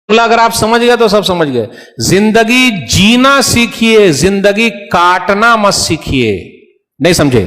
اگر آپ سمجھ گئے تو سب سمجھ گئے. زندگی جینا سیکھیے, زندگی کاٹنا مت سیکھیے. نہیں سمجھے؟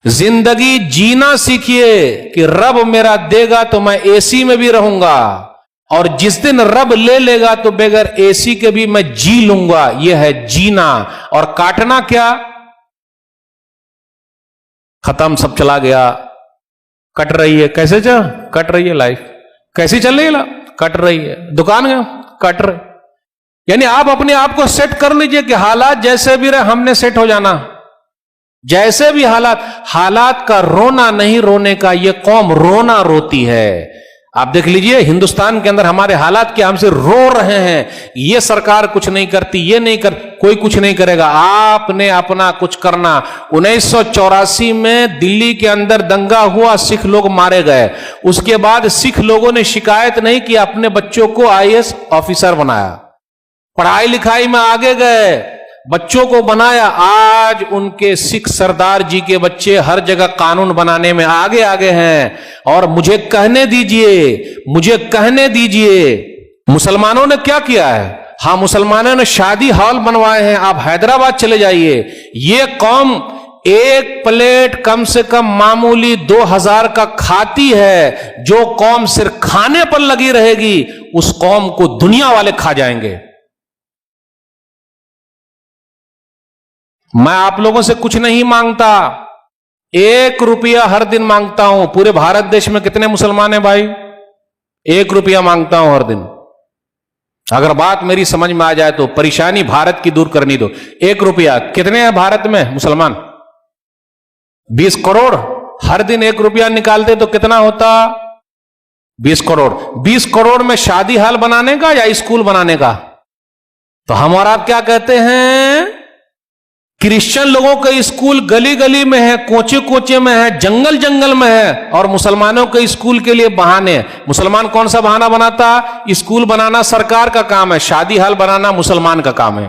زندگی جینا سیکھیے کہ رب میرا دے گا تو میں اے سی میں بھی رہوں گا, اور جس دن رب لے لے گا تو بغیر اے سی کے بھی میں جی لوں گا. یہ ہے جینا. اور کاٹنا کیا؟ ختم, سب چلا گیا, کٹ رہی ہے. کیسے کٹ رہی ہے لائف؟ کیسی چل رہی ہے؟ کٹ رہی ہے. دکان گیا, کٹ رہی. یعنی آپ اپنے آپ کو سیٹ کر لیجئے کہ حالات جیسے بھی رہے ہم نے سیٹ ہو جانا. جیسے بھی حالات کا رونا نہیں رونے کا. یہ قوم رونا روتی ہے. آپ دیکھ لیجئے ہندوستان کے اندر ہمارے حالات کیا, ہم سے رو رہے ہیں. یہ سرکار کچھ نہیں کرتی, یہ نہیں کر, کوئی کچھ نہیں کرے گا. آپ نے اپنا کچھ کرنا. 1984 میں دلی کے اندر دنگا ہوا, سکھ لوگ مارے گئے. اس کے بعد سکھ لوگوں نے شکایت نہیں کی, اپنے بچوں کو IAS آفیسر بنایا, پڑھائی لکھائی میں آگے گئے, بچوں کو بنایا. آج ان کے سکھ سردار جی کے بچے ہر جگہ قانون بنانے میں آگے ہیں. اور مجھے کہنے دیجئے مسلمانوں نے کیا کیا ہے. ہاں, مسلمانوں نے شادی ہال بنوائے ہیں. آپ حیدرآباد چلے جائیے, یہ قوم ایک پلیٹ کم سے کم معمولی 2000 کا کھاتی ہے. جو قوم صرف کھانے پر لگی رہے گی اس قوم کو دنیا والے کھا جائیں گے. میں آپ لوگوں سے کچھ نہیں مانگتا, 1 روپیہ ہر دن مانگتا ہوں. پورے بھارت دیش میں کتنے مسلمان ہیں بھائی؟ 1 روپیہ مانگتا ہوں ہر دن. اگر بات میری سمجھ میں آ جائے تو پریشانی بھارت کی دور کرنی دو. 1 روپیہ کتنے ہیں بھارت میں مسلمان؟ 20 کروڑ. ہر دن 1 روپیہ نکالتے تو کتنا ہوتا؟ 20 کروڑ. 20 کروڑ میں شادی ہال بنانے کا یا اسکول بنانے کا؟ تو ہم اور آپ کیا کہتے ہیں؟ کرسچن لوگوں کا اسکول گلی گلی میں ہے, کوچے کوچے میں ہے, جنگل جنگل میں ہے, اور مسلمانوں کے اسکول کے لیے بہانے. مسلمان کون سا بہانہ بناتا؟ اسکول بنانا سرکار کا کام ہے, شادی ہال بنانا مسلمان کا کام ہے.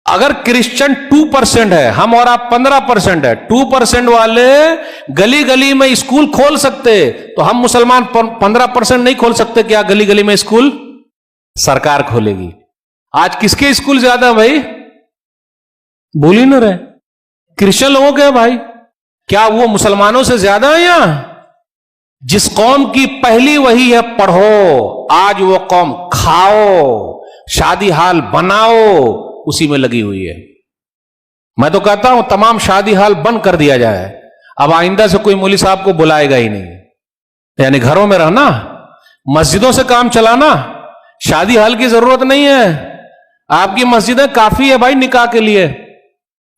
اگر کرسچن 2% ہے, ہم اور آپ 15% ہے, 2% والے گلی گلی میں اسکول کھول سکتے, تو ہم مسلمان 15% نہیں کھول سکتے کیا گلی گلی میں اسکول؟ سرکار کھولے گی. آج کس کے اسکول زیادہ ہے بھائی؟ بول ہی نہ رہے. کرسچن لوگوں کے بھائی, کیا وہ مسلمانوں سے زیادہ ہے؟ یا جس قوم کی پہلی وہی ہے پڑھو, آج وہ قوم کھاؤ, شادی ہال بناؤ, اسی میں لگی ہوئی ہے. میں تو کہتا ہوں تمام شادی ہال بند کر دیا جائے. اب آئندہ سے کوئی مولوی صاحب کو بلائے گا ہی نہیں. یعنی گھروں میں رہنا, مسجدوں سے کام چلانا, شادی ہال کی ضرورت نہیں ہے. آپ کی مسجدیں کافی ہے بھائی نکاح کے لیے.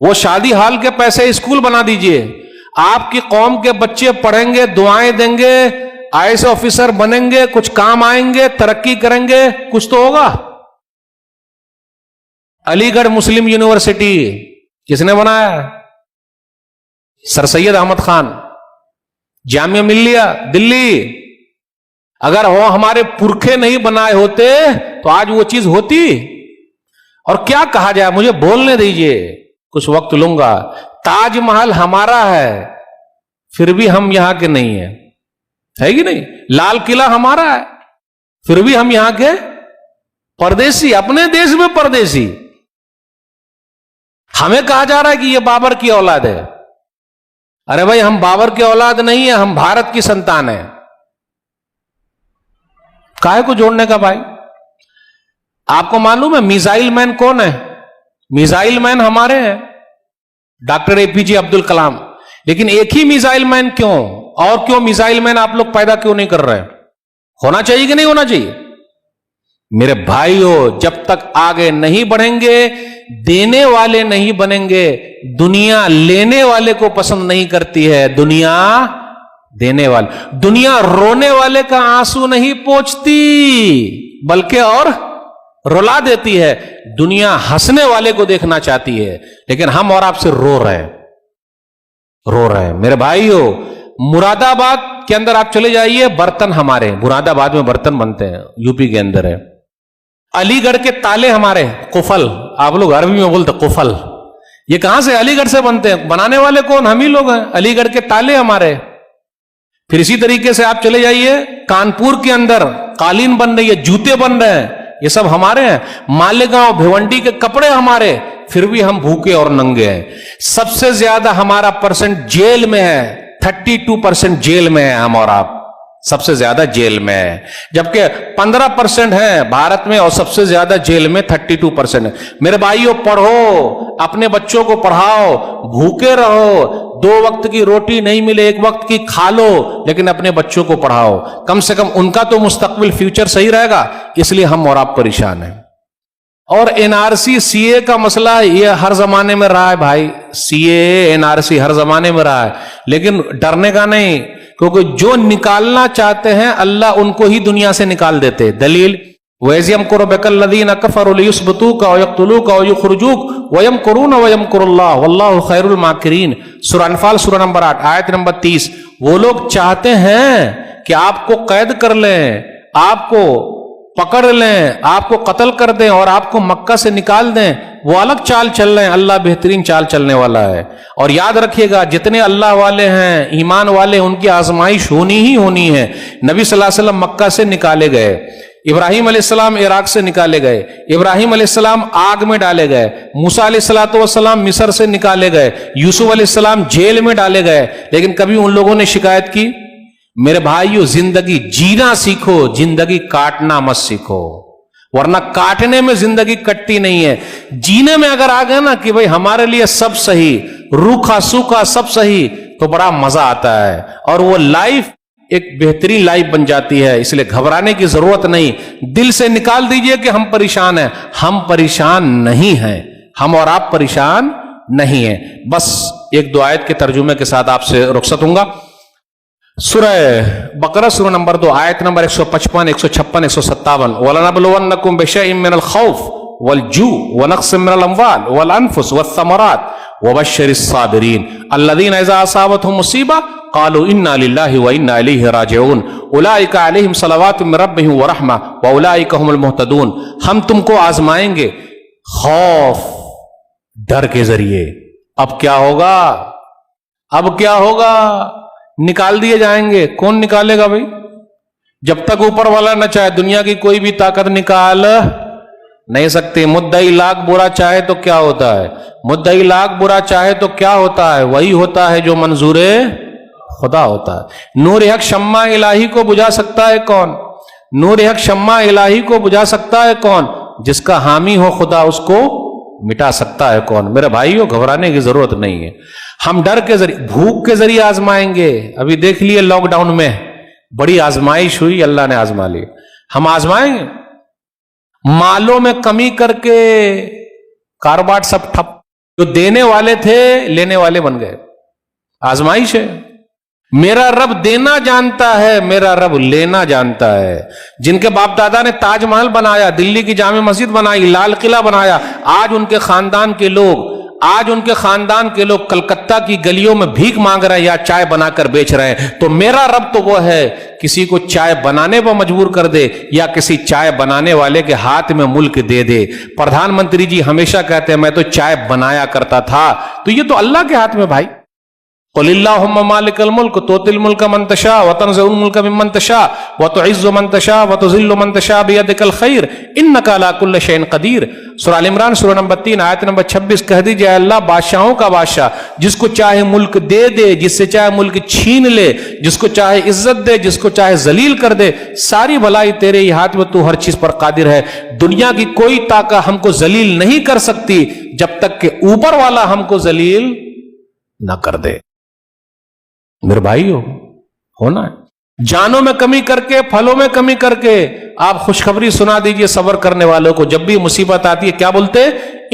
وہ شادی ہال کے پیسے اسکول بنا دیجئے. آپ کی قوم کے بچے پڑھیں گے, دعائیں دیں گے, IAS آفیسر بنیں گے, کچھ کام آئیں گے, ترقی کریں گے, کچھ تو ہوگا. علی گڑھ مسلم یونیورسٹی کس نے بنایا؟ سر سید احمد خان. جامعہ ملیہ دلی, اگر وہ ہمارے پرکھے نہیں بنائے ہوتے تو آج وہ چیز ہوتی. اور کیا کہا جائے, مجھے بولنے دیجئے, کچھ وقت لوں گا. تاج محل ہمارا ہے پھر بھی ہم یہاں کے نہیں ہیں, ہے کہ نہیں؟ لال قلعہ ہمارا ہے پھر بھی ہم یہاں کے پردیسی, اپنے دیش میں پردیسی. ہمیں کہا جا رہا ہے کہ یہ بابر کی اولاد ہے. ارے بھائی, ہم بابر کی اولاد نہیں ہیں, ہم بھارت کی سنتان ہیں. کاہے کو جوڑنے کا بھائی؟ آپ کو معلوم ہے میزائل مین کون ہے؟ میزائل مین ہمارے ہیں, ڈاکٹر APJ عبد الکلام. لیکن ایک ہی میزائل مین کیوں؟ اور کیوں میزائل مین آپ لوگ پیدا کیوں نہیں کر رہے؟ ہونا چاہیے کہ نہیں ہونا چاہیے؟ میرے بھائیو, جب تک آگے نہیں بڑھیں گے, دینے والے نہیں بنیں گے. دنیا لینے والے کو پسند نہیں کرتی ہے, دنیا دینے والے. دنیا رونے والے کا آنسو نہیں پوچھتی بلکہ اور رلا دیتی ہے. دنیا ہنسنے والے کو دیکھنا چاہتی ہے, لیکن ہم اور آپ سے رو رہے ہیں. میرے بھائیو, مراد آباد کے اندر آپ چلے جائیے, برتن ہمارے مراد آباد میں برتن بنتے ہیں, UP کے اندر ہے. علی گڑھ کے تالے ہمارے, قفل, آپ لوگ عربی میں بولتے قفل, یہ کہاں سے؟ علی گڑھ سے بنتے ہیں. بنانے والے کون؟ ہم ہی لوگ ہیں. علی گڑھ کے تالے ہمارے. پھر اسی طریقے سے آپ چلے جائیے کانپور کے اندر قالین بن رہی ہے, جوتے بن رہے ہیں, یہ سب ہمارے ہیں. مالیگاؤں بھیونڈی کے کپڑے ہمارے, پھر بھی ہم بھوکے اور ننگے ہیں. سب سے زیادہ ہمارا پرسنٹ جیل میں ہے, 32% جیل میں ہے ہم اور آپ, سب سے زیادہ جیل میں ہے. جبکہ 15% ہے بھارت میں اور سب سے زیادہ جیل میں 32% ہے. میرے بھائیوں, پڑھو, اپنے بچوں کو پڑھاؤ, بھوکے رہو, 2 وقت کی روٹی نہیں ملے 1 وقت کی کھا لو, لیکن اپنے بچوں کو پڑھاؤ, کم سے کم ان کا تو مستقبل فیوچر صحیح رہے گا. اس لیے ہم اور آپ پریشان ہیں. اور NRC CA کا مسئلہ یہ ہر زمانے میں رہا ہے بھائی, CA NRC ہر زمانے میں رہا ہے, لیکن ڈرنے کا نہیں, کیونکہ جو نکالنا چاہتے ہیں اللہ ان کو ہی دنیا سے نکال دیتے. دلیل وَإِذْ يَمْكُرُ بِكَ الَّذِينَ كَفَرُوا لِيُثْبِتُوكَ أَوْ يَقْتُلُوكَ أَوْ يُخْرِجُوكَ وَيَمْكُرُونَ وَيَمْكُرُ اللَّهُ وَاللَّهُ خَيْرُ الْمَاكِرِينَ. سورہ انفال سورہ نمبر 8 آیت نمبر 30. وہ لوگ چاہتے ہیں کہ آپ کو قید کر لیں, آپ کو پکڑ لیں, آپ کو قتل کر دیں اور آپ کو مکہ سے نکال دیں. وہ الگ چال چل رہے ہیں, اللہ بہترین چال چلنے والا ہے. اور یاد رکھیے گا, جتنے اللہ والے ہیں, ایمان والے, ان کی آزمائش ہونی ہی ہونی ہے. نبی صلی اللہ علیہ وسلم مکہ سے نکالے گئے, ابراہیم علیہ السلام عراق سے نکالے گئے, ابراہیم علیہ السلام آگ میں ڈالے گئے, موسیٰ علیہ السلام مصر سے نکالے گئے, یوسف علیہ السلام جیل میں ڈالے گئے, لیکن کبھی ان لوگوں نے شکایت کی؟ میرے بھائیو, زندگی جینا سیکھو, زندگی کاٹنا مت سیکھو, ورنہ کاٹنے میں زندگی کٹتی نہیں ہے. جینے میں اگر آ گئے نا کہ بھئی ہمارے لیے سب صحیح, روکھا سوکھا سب صحیح, تو بڑا مزہ آتا ہے, اور وہ لائف ایک بہترین لائف بن جاتی ہے. اس لیے گھبرانے کی ضرورت نہیں. دل سے نکال دیجئے کہ ہم پریشان ہیں. ہم پریشان نہیں ہیں, ہم اور آپ پریشان نہیں ہیں. بس ایک 2 آیت کے ترجمے کے ساتھ آپ سے رخصت ہوں گا. سورہ بقرہ سورہ نمبر 2 آیت نمبر 155 156 157. وَلَنَبْلُوَنَّكُمْ بِشَيْءٍ مِّنَ الْخَوْفِ وَالْجُوعِ وَنَقْصٍ مِّنَ الْأَمْوَالِ وَالْأَنفُسِ وَالثَّمَرَاتِ وَبَشِّرِ الصَّابِرِينَ الَّذِينَ إِذَا أَصَابَتْهُمْ مُصِيبَةٌ قالوا انا للہ وانا الیہ راجعون اولئک علیہم صلوات من ربہم ورحمہ واولئک هم المہتدون. ہم تم کو آزمائیں گے خوف ڈر کے ذریعے. اب کیا ہوگا؟ اب کیا ہوگا؟ نکال دیے جائیں گے. کون نکالے گا بھائی؟ جب تک اوپر والا نہ چاہے دنیا کی کوئی بھی طاقت نکال نہیں سکتی. مدعی لاکھ برا چاہے تو کیا ہوتا ہے؟ مدعی لاکھ برا چاہے تو کیا ہوتا ہے؟ وہی ہوتا ہے جو منظور خدا ہوتا ہے. نور حق شمع الہی کو بجھا سکتا ہے کون؟ نور حق شمع الہی کو بجھا سکتا ہے کون؟ جس کا حامی ہو خدا, اس کو مٹا سکتا ہے کون؟ میرے بھائیوں, گھبرانے کی ضرورت نہیں ہے. ہم ڈر کے ذریعے, بھوک کے ذریعے آزمائیں گے. ابھی دیکھ لیے لاک ڈاؤن میں بڑی آزمائش ہوئی, اللہ نے آزما لی. ہم آزمائیں گے. مالوں میں کمی کر کے کاروبار سب ٹھپ, جو دینے والے تھے لینے والے بن گئے. آزمائش ہے. میرا رب دینا جانتا ہے, میرا رب لینا جانتا ہے. جن کے باپ دادا نے تاج محل بنایا, دلی کی جامع مسجد بنائی, لال قلعہ بنایا, آج ان کے خاندان کے لوگ کلکتہ کی گلیوں میں بھیک مانگ رہے ہیں یا چائے بنا کر بیچ رہے ہیں. تو میرا رب تو وہ ہے کسی کو چائے بنانے پر مجبور کر دے یا کسی چائے بنانے والے کے ہاتھ میں ملک دے دے. پردھان منتری جی ہمیشہ کہتے ہیں میں تو چائے بنایا کرتا تھا. تو یہ تو اللہ کے ہاتھ میں بھائی. قل اللہم مالک الملک تؤتی الملک من تشاء وتنزع الملک ممن تشاء وتعز من تشاء وتذل من تشاء بیدک الخیر انک علی کل شیء قدیر. سورہ ال عمران سورہ نمبر 3 آیت نمبر 26. کہہ دیجئے اللہ بادشاہوں کا بادشاہ, جس کو چاہے ملک دے دے, جس سے چاہے ملک چھین لے, جس کو چاہے عزت دے, جس کو چاہے ذلیل کر دے. ساری بھلائی تیرے ہی ہاتھ میں, تو ہر چیز پر قادر ہے. دنیا کی کوئی طاقت ہم کو ذلیل نہیں کر سکتی جب تک کہ اوپر والا ہم کو ذلیل نہ کر دے. میرے بھائیو, ہونا ہے. جانوں میں کمی کر کے, پھلوں میں کمی کر کے آپ خوشخبری سنا دیجئے صبر کرنے والوں کو. جب بھی مصیبت آتی ہے کیا بولتے؟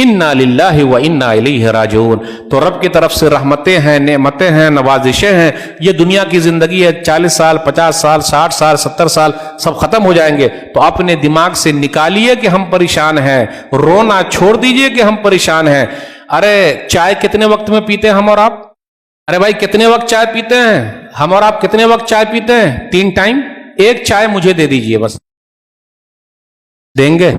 انا للہ و انا الیہ راجعون. تو رب کی طرف سے رحمتیں ہیں, نعمتیں ہیں, نوازشیں ہیں. یہ دنیا کی زندگی ہے, 40 سال 50 سال 60 سال 70 سال سب ختم ہو جائیں گے. تو اپنے دماغ سے نکالیے کہ ہم پریشان ہیں, رونا چھوڑ دیجئے کہ ہم پریشان ہیں. ارے چائے کتنے وقت میں پیتے ہیں ہم اور آپ؟ ارے بھائی کتنے وقت چائے پیتے ہیں ہم اور آپ؟ کتنے وقت چائے پیتے ہیں؟ 3 ٹائم. ایک چائے مجھے دے دیجئے بس. دیں گے؟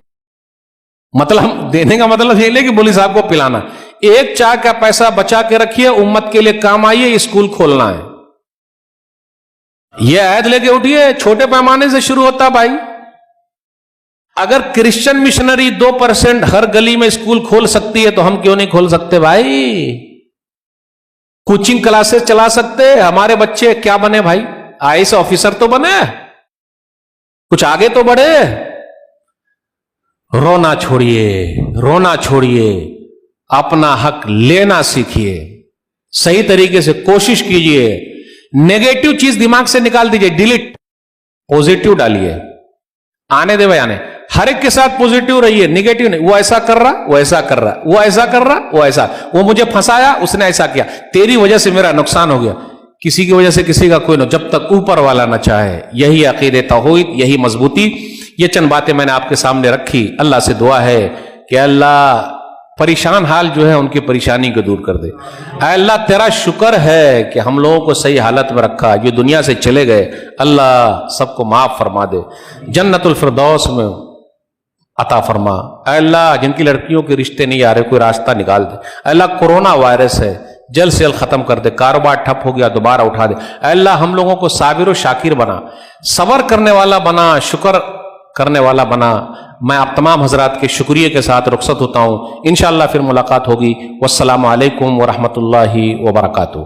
مطلب دینے کا مطلب یہ لے کہ بولی صاحب کو پلانا. ایک چائے کا پیسہ بچا کے رکھیے, امت کے لیے کام آئیے, اسکول کھولنا ہے. یہ عہد لے کے اٹھیے, چھوٹے پیمانے سے شروع ہوتا بھائی. اگر کرسچن مشنری 2% ہر گلی میں اسکول کھول سکتی ہے تو ہم کیوں نہیں کھول سکتے بھائی؟ کوچنگ کلاسز چلا سکتے. ہمارے بچے کیا بنے بھائی؟ IAS آفیسر تو بنے, کچھ آگے تو بڑھے. رونا چھوڑیے, اپنا حق لینا سیکھیے, صحیح طریقے سے کوشش کیجئے. نیگیٹو چیز دماغ سے نکال دیجئے, ڈیلیٹ, پوزیٹو ڈالیے. آنے دے بھائی, آنے. ہر ایک کے ساتھ پوزیٹو رہیے, نیگیٹو نہیں. وہ ایسا کر رہا, وہ ایسا کر رہا, وہ ایسا کر رہا, وہ ایسا, وہ مجھے پھنسایا, اس نے ایسا کیا, تیری وجہ سے میرا نقصان ہو گیا. کسی کی وجہ سے کسی کا کوئی نہ, جب تک اوپر والا نہ چاہے. یہی عقیدے توحید, یہی مضبوطی. یہ چند باتیں میں نے آپ کے سامنے رکھی. اللہ سے دعا ہے کہ اللہ پریشان حال جو ہے ان کی پریشانی کو دور کر دے. اے اللہ تیرا شکر ہے کہ ہم لوگوں کو صحیح حالت میں رکھا, جو دنیا سے چلے گئے اللہ سب کو معاف فرما دے, جنت الفردوس میں عطا فرما. اے اللہ جن کی لڑکیوں کے رشتے نہیں آ رہے, کوئی راستہ نکال دے. اے اللہ کورونا وائرس ہے, جلد سے جلد ختم کر دے. کاروبار ٹھپ ہو گیا, دوبارہ اٹھا دے. اے اللہ ہم لوگوں کو صابر و شاکر بنا, صبر کرنے والا بنا, شکر کرنے والا بنا. میں آپ تمام حضرات کے شکریہ کے ساتھ رخصت ہوتا ہوں. انشاءاللہ پھر ملاقات ہوگی. والسلام علیکم ورحمۃ اللہ وبرکاتہ.